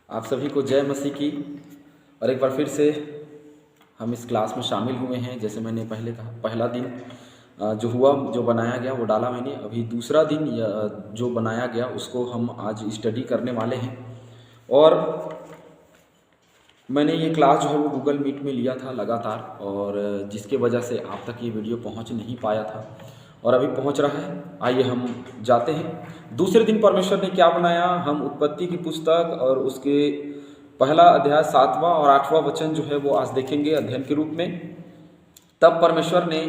आप सभी को जय मसीह की। और एक बार फिर से हम इस क्लास में शामिल हुए हैं। जैसे मैंने पहले कहा, पहला दिन जो हुआ, जो बनाया गया वो डाला मैंने। अभी दूसरा दिन जो बनाया गया उसको हम आज स्टडी करने वाले हैं। और मैंने ये क्लास जो है वो गूगल मीट में लिया था लगातार, और जिसके वजह से आप तक ये वीडियो पहुंच नहीं पाया था और अभी पहुंच रहा है। आइए हम जाते हैं। दूसरे दिन परमेश्वर ने क्या बनाया। हम उत्पत्ति की पुस्तक और उसके पहला अध्याय 7वां और 8वां वचन जो है वो आज देखेंगे अध्ययन के रूप में। तब परमेश्वर ने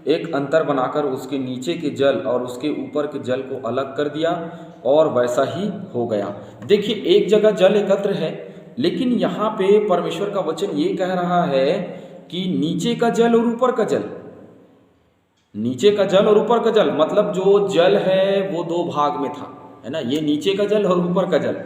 एक अंतर बनाकर उसके नीचे के जल और उसके ऊपर के जल को अलग कर दिया, और वैसा ही हो गया। देखिए, एक जगह जल एकत्र है, लेकिन यहाँ पे परमेश्वर का वचन ये कह रहा है कि नीचे का जल और ऊपर का जल, नीचे का जल और ऊपर का जल, मतलब जो जल है वो दो भाग में था, है ना। ये नीचे का जल और ऊपर का जल।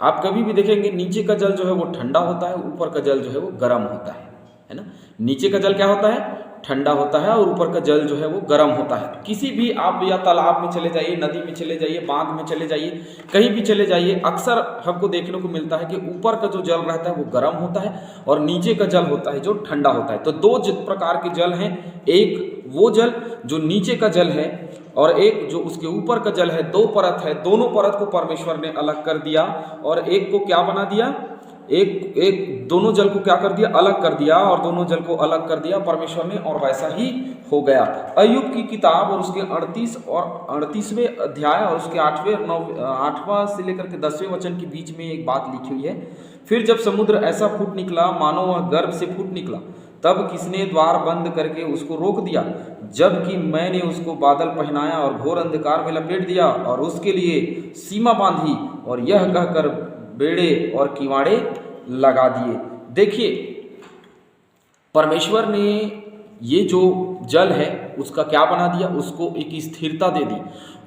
आप कभी भी देखेंगे नीचे का जल जो है वो ठंडा होता है, ऊपर का जल जो है वो गर्म होता है ना। नीचे का जल क्या होता है, ठंडा होता है, और ऊपर का जल जो है वो गर्म होता है। किसी भी आप या तालाब में चले जाइए, नदी में चले जाइए, बांध में चले जाइए, कहीं भी चले जाइए, अक्सर हमको देखने को मिलता है कि ऊपर का जो जल रहता है वो गर्म होता है और नीचे का जल होता है जो ठंडा होता है। तो दो प्रकार के जल हैं, एक वो जल जो नीचे का जल है और एक जो उसके ऊपर का जल है। दो परत है, दोनों परत को परमेश्वर ने अलग कर दिया और एक को क्या बना दिया, एक दोनों जल को क्या कर दिया, अलग कर दिया, और दोनों जल को अलग कर दिया परमेश्वर ने, और वैसा ही हो गया। अय्यूब की किताब और उसके 38वें अध्याय और उसके 8वां से लेकर के 10वें वचन के बीच में एक बात लिखी हुई है। फिर जब समुद्र ऐसा फूट निकला मानो वह गर्भ से फूट निकला, तब किसने द्वार बंद करके उसको रोक दिया, जबकि मैंने उसको बादल पहनाया और घोर अंधकार में लपेट दिया और उसके लिए सीमा बांधी, और यह कहकर बेड़े और किवाड़े लगा दिए। देखिए, परमेश्वर ने ये जो जल है उसका क्या बना दिया, उसको एक स्थिरता दे दी,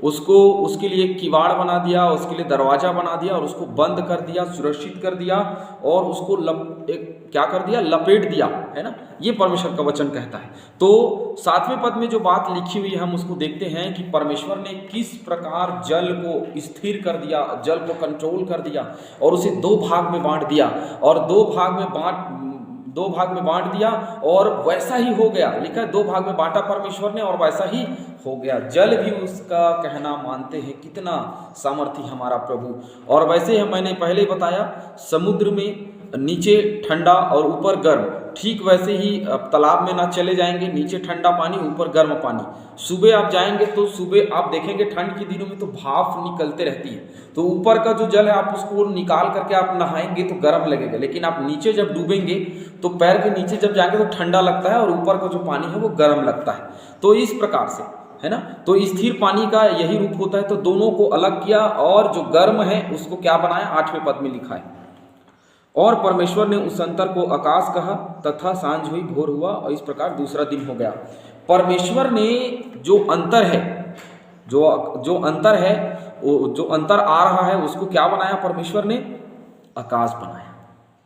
उसको उसके लिए किवाड़ बना दिया, उसके लिए दरवाजा बना दिया, और उसको बंद कर दिया, सुरक्षित कर दिया, और उसको क्या कर दिया, लपेट दिया, है ना। ये परमेश्वर का वचन कहता है। तो 7वें पद में जो बात लिखी हुई है हम उसको देखते हैं कि परमेश्वर ने किस प्रकार जल को स्थिर कर दिया, जल को कंट्रोल कर दिया, और उसे दो भाग में बांट दिया, और दो भाग में बांट दिया, और वैसा ही हो गया। लिखा है दो भाग में बांटा परमेश्वर ने और वैसा ही हो गया। जल भी उसका कहना मानते हैं, कितना सामर्थी हमारा प्रभु। और वैसे ही मैंने पहले ही बताया, समुद्र में नीचे ठंडा और ऊपर गर्म, ठीक वैसे ही तालाब में ना चले जाएंगे, नीचे ठंडा पानी ऊपर गर्म पानी। सुबह आप जाएंगे तो सुबह आप देखेंगे ठंड के दिनों में तो भाप निकलते रहती है, तो ऊपर का जो जल है आप उसको निकाल करके आप नहाएंगे तो गर्म लगेगा, लेकिन आप नीचे जब डूबेंगे तो पैर के नीचे जब जाएंगे तो ठंडा लगता है और ऊपर का जो पानी है वो गर्म लगता है। तो इस प्रकार से, है ना। तो स्थिर पानी का यही रूप होता है। तो दोनों को अलग किया, और जो गर्म है उसको क्या बनाया, 8वें पद में लिखा है। और परमेश्वर ने उस अंतर को आकाश कहा, तथा सांझ हुई, भोर हुआ, और इस प्रकार दूसरा दिन हो गया। परमेश्वर ने जो अंतर है, जो अंतर है, जो अंतर आ रहा है, उसको क्या बनाया परमेश्वर ने, आकाश बनाया,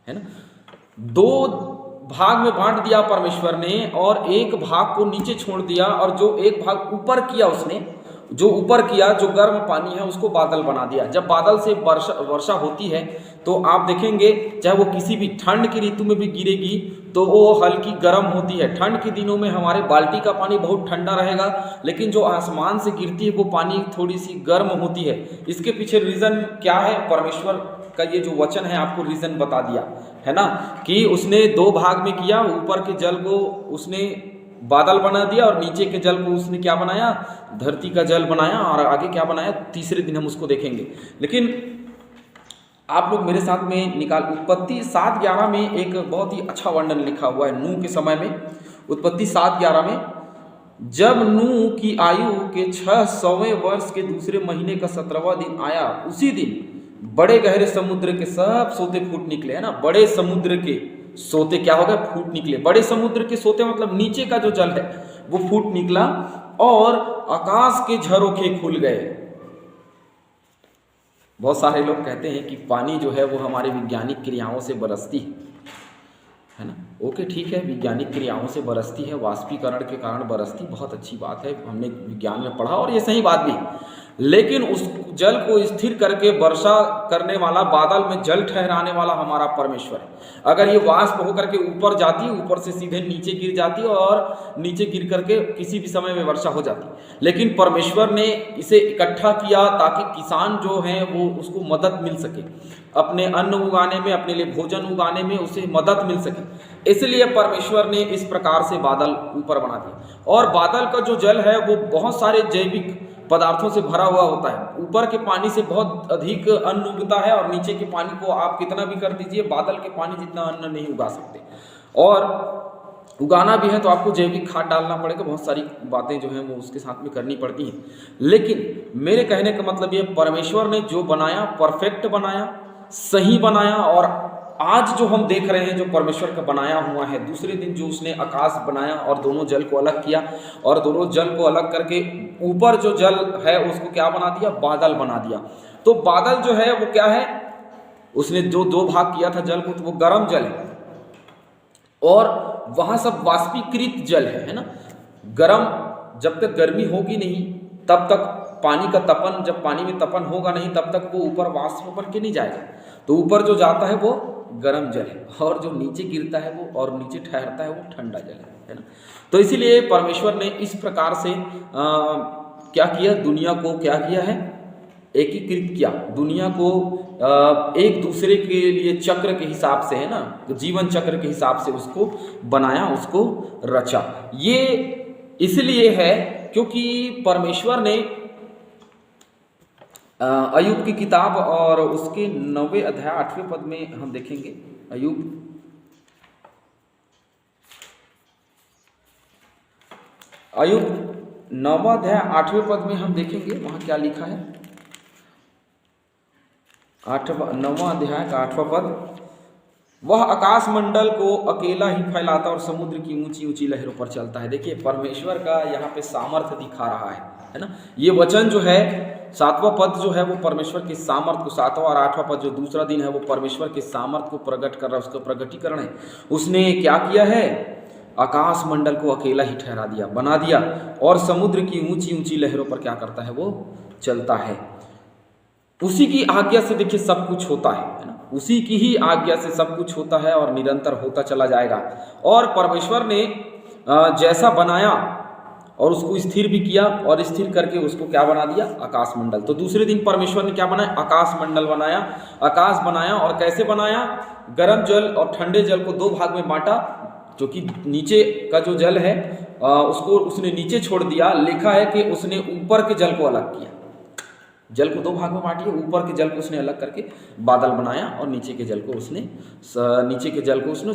है ना। दो भाग में बांट दिया परमेश्वर ने, और एक भाग को नीचे छोड़ दिया, और जो एक भाग ऊपर किया उसने, जो ऊपर किया, जो गर्म पानी है उसको बादल बना दिया। जब बादल से वर्षा होती है तो आप देखेंगे, चाहे वो किसी भी ठंड की ऋतु में भी गिरेगी तो वो हल्की गर्म होती है। ठंड के दिनों में हमारे बाल्टी का पानी बहुत ठंडा रहेगा, लेकिन जो आसमान से गिरती है वो पानी थोड़ी सी गर्म होती है। इसके पीछे रीज़न क्या है, परमेश्वर का ये जो वचन है आपको रीज़न बता दिया, है ना, कि उसने दो भाग में किया। ऊपर के जल को उसने बादल बना दिया, और नीचे के जल को उसने क्या बनाया, धरती का जल बनाया, और आगे क्या बनाया, तीसरे दिन हम उसको देखेंगे। लेकिन आप लोग मेरे साथ में निकाल, उत्पत्ति 7:11 में एक बहुत ही अच्छा वर्णन लिखा हुआ है नूह के समय में। उत्पत्ति 7:11 में, जब नूह की आयु के 600वें वर्ष के दूसरे महीने का 17वां दिन आया, उसी दिन बड़े गहरे समुद्र के सब सोते फूट निकले, है ना। बड़े समुद्र के सोते क्या हो गए, फूट निकले। बड़े समुद्र के सोते मतलब नीचे का जो जल है वो फूट निकला, और आकाश के झरोखे खुल गए। बहुत सारे लोग कहते हैं कि पानी जो है वो हमारे वैज्ञानिक क्रियाओं से बरसती है ना। ओके, ठीक है, वैज्ञानिक क्रियाओं से बरसती है, वाष्पीकरण के कारण बरसती, बहुत अच्छी बात है, हमने विज्ञान में पढ़ा और ये सही बात भी। लेकिन उस जल को स्थिर करके वर्षा करने वाला, बादल में जल ठहराने वाला हमारा परमेश्वर है। अगर ये वाष्प होकर के ऊपर जाती है, ऊपर से सीधे नीचे गिर जाती है और नीचे गिर करके किसी भी समय में वर्षा हो जाती है, लेकिन परमेश्वर ने इसे इकट्ठा किया ताकि किसान जो हैं वो उसको मदद मिल सके, अपने अन्न उगाने में, अपने लिए भोजन उगाने में उसे मदद मिल सके। इसलिए परमेश्वर ने इस प्रकार से बादल ऊपर बना दिया। और बादल का जो जल है वो बहुत सारे जैविक पदार्थों से भरा हुआ होता है। ऊपर के पानी से बहुत अधिक अन्न उगता है और नीचे के पानी को आप कितना भी कर दीजिए, बादल के पानी जितना अन्न नहीं उगा सकते। और उगाना भी है तो आपको जैविक खाद डालना पड़ेगा, बहुत सारी बातें जो हैं वो उसके साथ में करनी पड़ती हैं। लेकिन मेरे कहने का मतलब ये, परमेश्वर ने जो बनाया परफेक्ट बनाया, सही बनाया। और आज जो हम देख रहे हैं जो परमेश्वर का बनाया हुआ है, दूसरे दिन जो उसने आकाश बनाया और दोनों जल को अलग किया, और दोनों जल को अलग करके ऊपर जो जल है उसको क्या बना दिया, बादल बना दिया। तो बादल जो है वो क्या है, उसने जो दो भाग किया था जल को, तो वो गर्म जल है और वहां सब वाष्पीकृत जल है ना। गर्म, जब तक गर्मी होगी नहीं तब तक पानी का तपन, जब पानी में तपन होगा नहीं तब तक वो ऊपर वाष्प बन के नहीं जाएगा। तो ऊपर जो जाता है वो गर्म जल है और जो नीचे गिरता है वो और नीचे ठहरता है वो ठंडा जल है ना। तो इसीलिए परमेश्वर ने इस प्रकार से क्या किया, दुनिया को क्या किया है, एकीकृत किया। दुनिया को एक दूसरे के लिए चक्र के हिसाब से, है ना, जीवन चक्र के हिसाब से उसको बनाया, उसको रचा। ये इसलिए है क्योंकि परमेश्वर ने अय्यूब की किताब और उसके 9वें अध्याय 8वें पद में हम देखेंगे। अय्यूब 9वां अध्याय 8वें पद में हम देखेंगे, वहां क्या लिखा है। 9वां अध्याय का 8वां पद, वह आकाश मंडल को अकेला ही फैलाता और समुद्र की ऊंची ऊंची लहरों पर चलता है। देखिए परमेश्वर का यहाँ पे सामर्थ्य दिखा रहा है ना। ये वचन जो है 7वां पद जो है वो परमेश्वर के सामर्थ्य को, 7वां और 8वां पद जो दूसरा दिन है वो परमेश्वर के सामर्थ्य को प्रकट कर रहा है, उसका प्रकटीकरण है। उसने क्या किया है, आकाश मंडल को अकेला ही ठहरा दिया, बना दिया, और समुद्र की ऊंची ऊंची लहरों पर क्या करता है, वो चलता है। उसी की आज्ञा से देखिए सब कुछ होता है ना, उसी की ही आज्ञा से सब कुछ होता है और निरंतर होता चला जाएगा। और परमेश्वर ने जैसा बनाया और उसको स्थिर भी किया, और स्थिर करके उसको क्या बना दिया, आकाश मंडल। तो दूसरे दिन परमेश्वर ने क्या बनाया, आकाश मंडल बनाया। आकाश बनाया और कैसे बनाया, गर्म जल और ठंडे जल को दो भाग में बांटा। जो कि नीचे का जो जल है उसको उसने नीचे छोड़ दिया। लिखा है कि उसने ऊपर के जल को अलग किया, जल को दो भाग में बांटिए, ऊपर के जल को उसने अलग करके बादल बनाया और नीचे के जल को उसने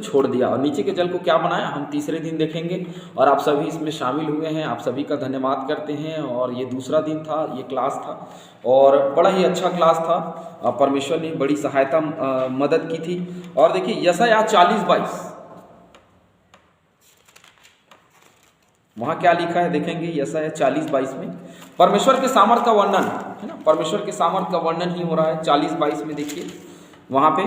छोड़ दिया। और नीचे के जल को क्या बनाया हम तीसरे दिन देखेंगे। और आप सभी इसमें शामिल हुए हैं, आप सभी का धन्यवाद करते हैं। और ये दूसरा दिन था, ये क्लास था और बड़ा ही अच्छा क्लास था। परमेश्वर ने बड़ी सहायता मदद की थी। और देखिए यशायाह 40:22 वहां क्या लिखा है देखेंगे। यशायाह 40:22 में परमेश्वर के सामर्थ का वर्णन है ना, परमेश्वर के सामर्थ का वर्णन ही हो रहा है। 40:22 में देखिए वहां पे,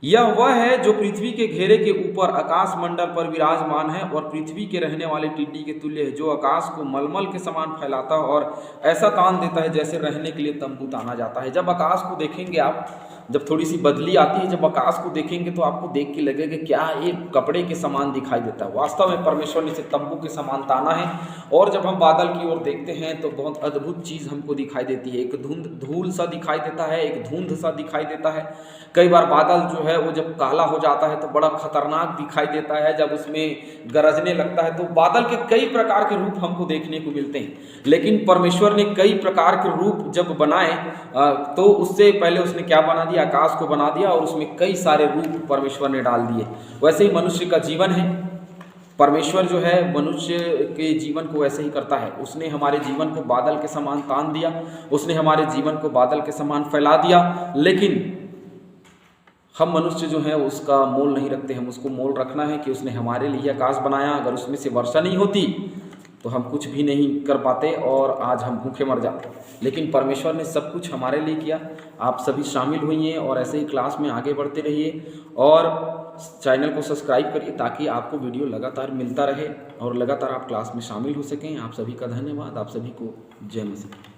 यह वह है जो पृथ्वी के घेरे के ऊपर आकाश मंडल पर विराजमान है और पृथ्वी के रहने वाले टिड्डी के तुल्य है, जो आकाश को मलमल के समान फैलाता है और ऐसा तान देता है जैसे रहने के लिए तंबू ताना जाता है। जब आकाश को देखेंगे आप, जब थोड़ी सी बदली आती है, जब आकाश को देखेंगे तो आपको देख के लगेगा क्या ये कपड़े के समान दिखाई देता है। वास्तव में परमेश्वर ने इसे तंबू के समान ताना है। और जब हम बादल की ओर देखते हैं तो बहुत अद्भुत चीज़ हमको दिखाई देती है। एक धूल सा दिखाई देता है, एक धुंध सा दिखाई देता है। कई बार बादल जो है वो जब काला हो जाता है तो बड़ा खतरनाक दिखाई देता है। जब उसमें गरजने लगता है तो बादल के कई प्रकार के रूप हमको देखने को मिलते हैं। लेकिन परमेश्वर ने कई प्रकार के रूप जब बनाए तो उससे पहले उसने क्या बना दिया, आकाश को बना दिया और उसमें कई सारे रूप परमेश्वर ने डाल दिए। वैसे ही मनुष्य का जीवन है, परमेश्वर जो है मनुष्य के जीवन को वैसे ही करता है। उसने हमारे जीवन को बादल के समान तान दिया, उसने हमारे जीवन को बादल के समान फैला दिया। लेकिन हम मनुष्य जो है उसका मोल नहीं रखते। हम उसको मोल रखना है कि उसने हमारे लिए आकाश बनाया। अगर उसमें से वर्षा नहीं होती तो हम कुछ भी नहीं कर पाते और आज हम भूखे मर जाते। लेकिन परमेश्वर ने सब कुछ हमारे लिए किया। आप सभी शामिल हुई और ऐसे ही क्लास में आगे बढ़ते रहिए और चैनल को सब्सक्राइब करिए ताकि आपको वीडियो लगातार मिलता रहे और लगातार आप क्लास में शामिल हो सकें। आप सभी का धन्यवाद। आप सभी को जय मसीह।